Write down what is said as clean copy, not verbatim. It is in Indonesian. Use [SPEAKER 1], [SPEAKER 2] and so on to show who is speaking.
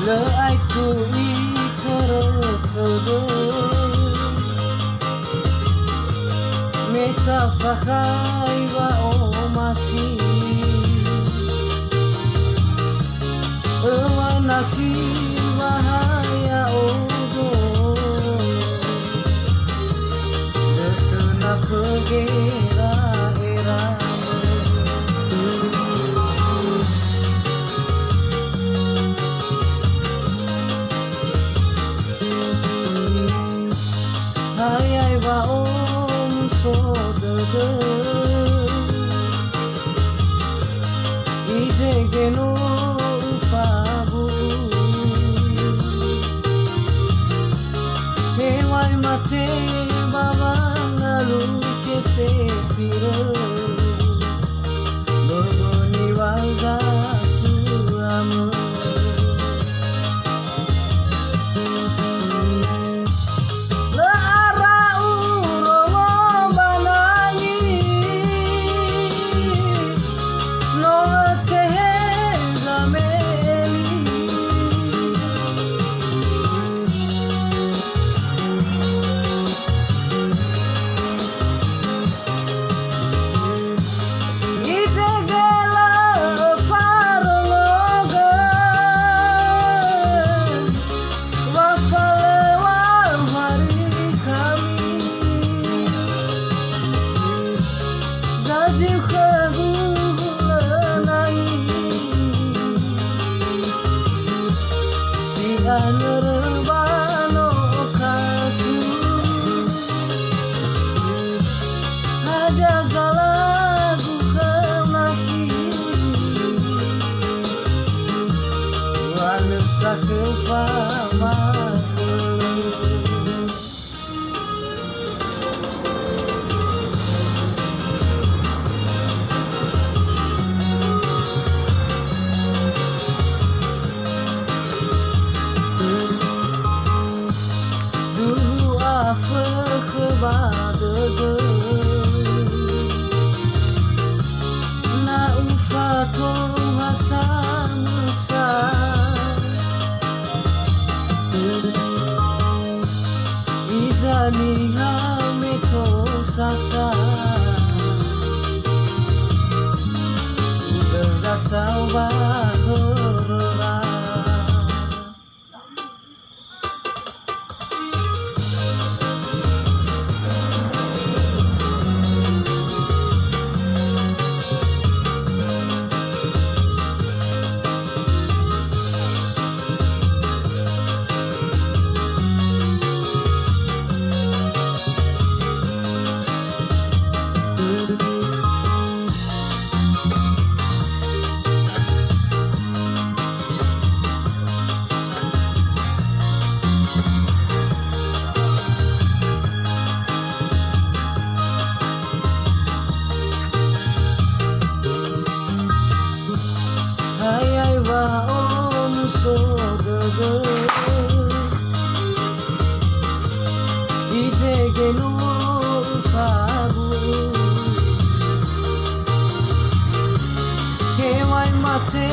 [SPEAKER 1] Leaiku iterotode Meta fakai wa omasi Ewanaki bahaya odo Detena pegera erame Hayai wa om sodede Idege no ufabu Hewai mate babangalu kefe pire Bogoni waza tuamu Nerbano kaku ada zalagu kemaki wanusa kepamaku Badege na ufato hasamsa izani hameto sasa berasa bahora Hayai wa om sodege Idege no ufabu Hewai mate